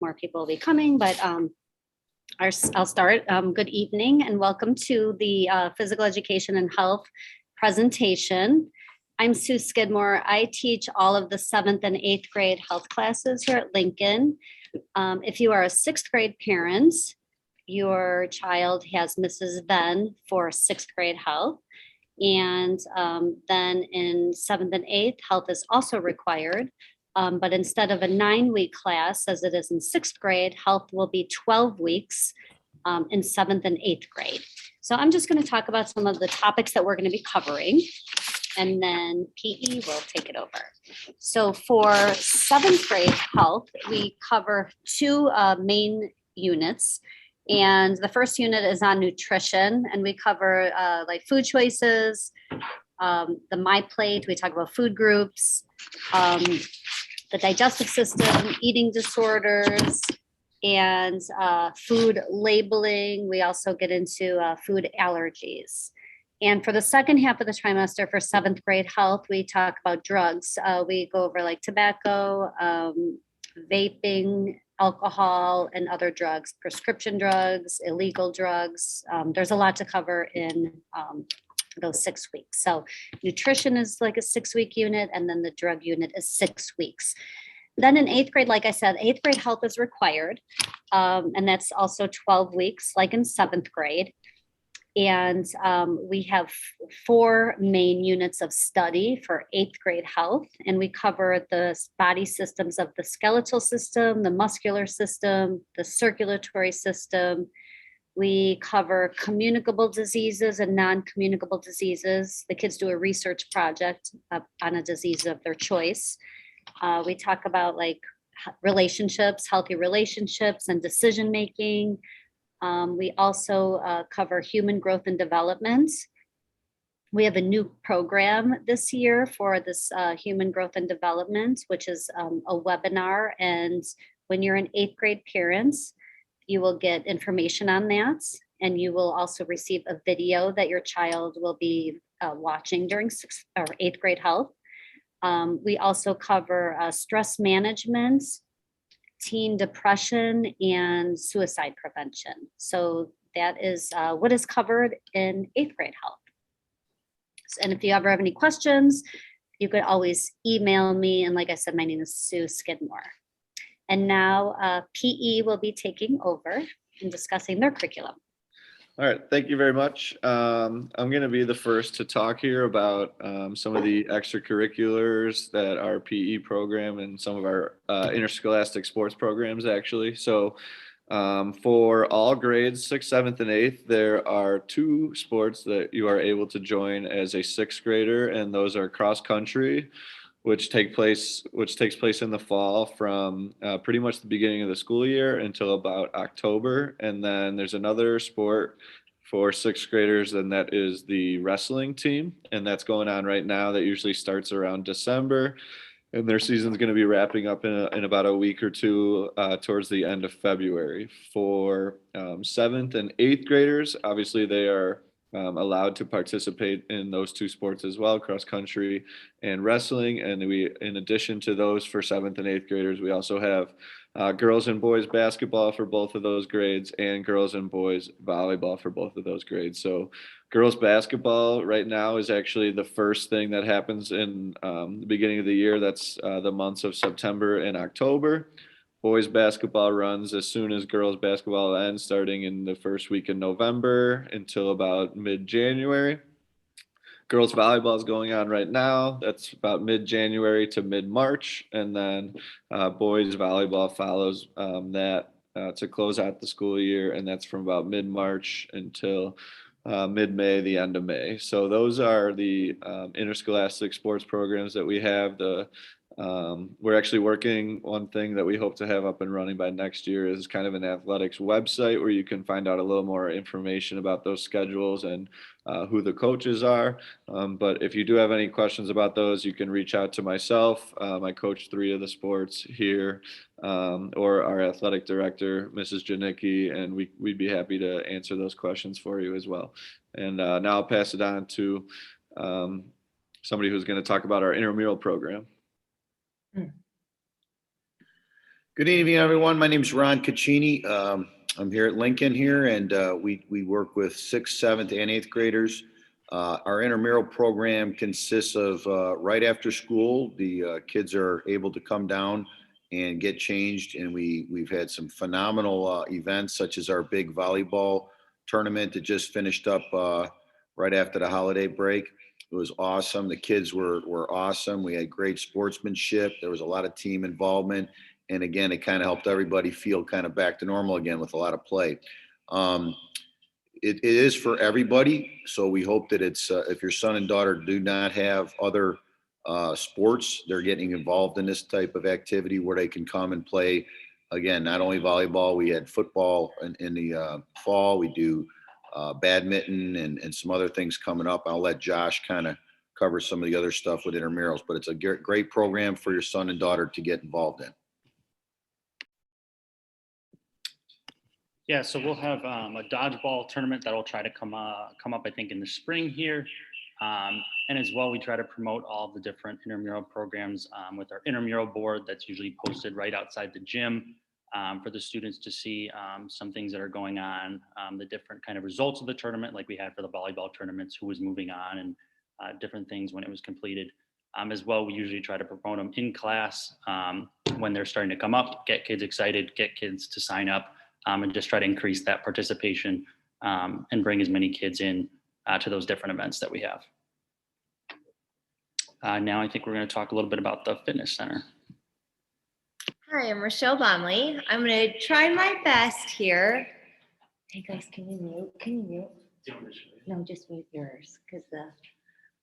more people will be coming, but I'll start. Good evening and welcome to the Physical Education and Health presentation. I'm Sue Skidmore. I teach all of the 7th and 8th grade health classes here at Lincoln. If you are a 6th grade parent, your child has Mrs. Venn for 6th grade health. And then in 7th and 8th, health is also required. But instead of a 9-week class, as it is in 6th grade, health will be 12 weeks in 7th and 8th grade. So I'm just going to talk about some of the topics that we're going to be covering, and then PE will take it over. So for 7th grade health, we cover 2 main units. And the first unit is on nutrition, and we cover like food choices, the My Plate, we talk about food groups, the digestive system, eating disorders, and food labeling. We also get into food allergies. And for the second half of the trimester for 7th grade health, we talk about drugs. We go over like tobacco, vaping, alcohol, and other drugs, prescription drugs, illegal drugs. There's a lot to cover in those 6 weeks. So nutrition is like a 6-week unit, and then the drug unit is 6 weeks. Then in 8th grade, like I said, 8th grade health is required. And that's also 12 weeks, like in 7th grade. And we have 4 main units of study for 8th grade health. And we cover the body systems of the skeletal system, the muscular system, the circulatory system. We cover communicable diseases and non-communicable diseases. The kids do a research project on a disease of their choice. We talk about like relationships, healthy relationships and decision-making. We also cover human growth and development. We have a new program this year for this human growth and development, which is a webinar. And when you're an 8th grade parents, you will get information on that. And you will also receive a video that your child will be watching during 6th or 8th grade health. We also cover stress management, teen depression, and suicide prevention. So that is what is covered in 8th grade health. And if you ever have any questions, you could always email me. And like I said, my name is Sue Skidmore. And now PE will be taking over and discussing their curriculum. All right, thank you very much. I'm going to be the first to talk here about some of the extracurriculars that our PE program and some of our interscholastic sports programs actually. So for all grades, 6th, 7th, and 8th, there are 2 sports that you are able to join as a 6th grader, and those are cross country, which takes place in the fall from pretty much the beginning of the school year until about October. And then there's another sport for 6th graders, and that is the wrestling team. And that's going on right now. That usually starts around December. And their season's going to be wrapping up in about a week or 2 towards the end of February. For 7th and 8th graders, obviously they are allowed to participate in those 2 sports as well, cross country and wrestling. And in addition to those for 7th and 8th graders, we also have girls and boys basketball for both of those grades and girls and boys volleyball for both of those grades. So girls basketball right now is actually the first thing that happens in the beginning of the year. That's the months of September and October. Boys basketball runs as soon as girls basketball ends, starting in the first week in November until about mid-January. Girls volleyball is going on right now. That's about mid-January to mid-March. And then boys volleyball follows that to close out the school year. And that's from about mid-March until mid-May, the end of May. So those are the interscholastic sports programs that we have. We're actually working, one thing that we hope to have up and running by next year is kind of an athletics website where you can find out a little more information about those schedules and who the coaches are. But if you do have any questions about those, you can reach out to myself. I coach 3 of the sports here, or our athletic director, Mrs. Janicki, and we'd be happy to answer those questions for you as well. And now I'll pass it on to somebody who's going to talk about our intramural program. Good evening, everyone. My name is Ron Caccini. I'm here at Lincoln here, and we work with sixth, seventh, and eighth graders. Our intramural program consists of right after school, the kids are able to come down and get changed, and we've had some phenomenal events, such as our big volleyball tournament that just finished up right after the holiday break. It was awesome. The kids were awesome. We had great sportsmanship. There was a lot of team involvement. And again, it kind of helped everybody feel kind of back to normal again with a lot of play. Um, it is for everybody. So we hope that it's, if your son and daughter do not have other sports, they're getting involved in this type of activity where they can come and play. Again, not only volleyball, we had football in the fall. We do badminton and some other things coming up. I'll let Josh kind of cover some of the other stuff with intramurals, but it's a great program for your son and daughter to get involved in. Yeah, so we'll have a dodgeball tournament that'll try to come up, I think, in the spring here. And as well, we try to promote all the different intramural programs with our intramural board that's usually posted right outside the gym for the students to see some things that are going on, the different kind of results of the tournament, like we had for the volleyball tournaments, who was moving on and different things when it was completed. As well, we usually try to promote them in class when they're starting to come up, get kids excited, get kids to sign up. And just try to increase that participation and bring as many kids in to those different events that we have. Now I think we're going to talk a little bit about the fitness center. Hi, I'm Rochelle Bomley. I'm going to try my best here. Hey guys, can you mute? Can you mute? No, just mute yours because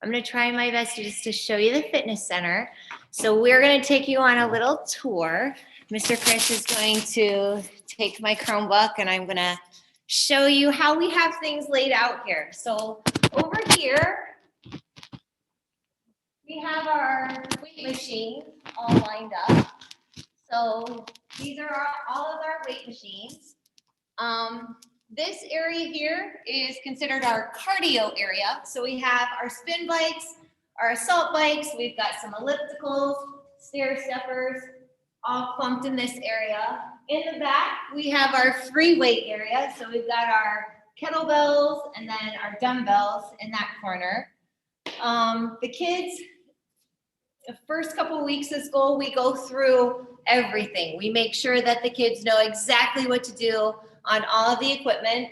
I'm going to try my best just to show you the fitness center. So we're going to take you on a little tour. Mr. Chris is going to take my Chromebook and I'm going to show you how we have things laid out here. So over here, we have our weight machines all lined up. So these are all of our weight machines. This area here is considered our cardio area. So we have our spin bikes, our assault bikes, we've got some ellipticals, stair steppers, all clumped in this area. In the back, we have our free weight area. So we've got our kettlebells and then our dumbbells in that corner. The kids, the first couple of weeks of school, we go through everything. We make sure that the kids know exactly what to do on all of the equipment.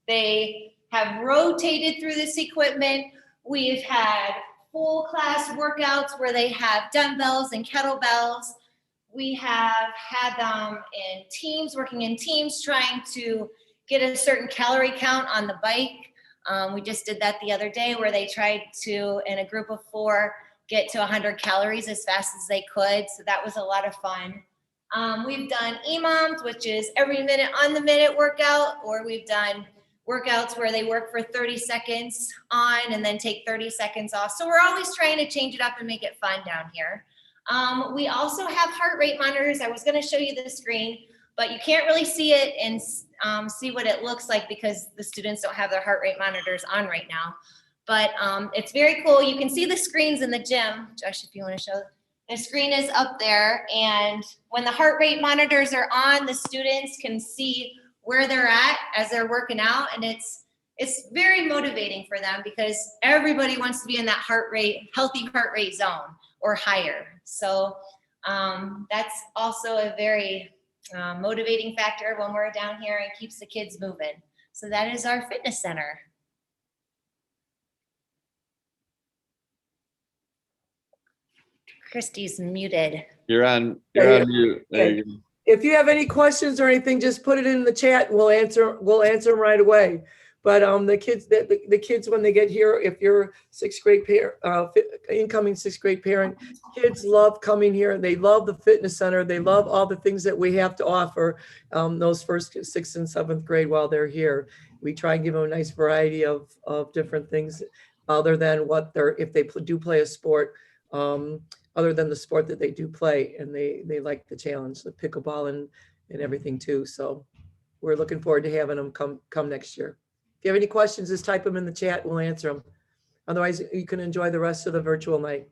They have rotated through this equipment. We've had full class workouts where they have dumbbells and kettlebells. We have had them in teams, working in teams, trying to get a certain calorie count on the bike. We just did that the other day where they tried to, in a group of 4, get to 100 calories as fast as they could. So that was a lot of fun. We've done EMOMs, which is every minute on the minute workout, or we've done workouts where they work for 30 seconds on and then take 30 seconds off. So we're always trying to change it up and make it fun down here. We also have heart rate monitors. I was going to show you the screen, but you can't really see it and see what it looks like because the students don't have their heart rate monitors on right now. But it's very cool. You can see the screens in the gym. Josh, if you want to show, the screen is up there. And when the heart rate monitors are on, the students can see where they're at as they're working out. And it's very motivating for them because everybody wants to be in that healthy heart rate zone or higher. So that's also a very motivating factor when we're down here and keeps the kids moving. So that is our fitness center. Christy's muted. You're on mute. There you go. If you have any questions or anything, just put it in the chat. We'll answer them right away. But the kids when they get here, if you're sixth grade incoming sixth grade parent, kids love coming here. They love the fitness center. They love all the things that we have to offer those first 6th and 7th grade while they're here. We try and give them a nice variety of different things other than if they do play a sport. Other than the sport that they do play, and they like the challenge, the pickleball and everything too. So we're looking forward to having them come next year. If you have any questions, just type them in the chat. We'll answer them. Otherwise, you can enjoy the rest of the virtual night.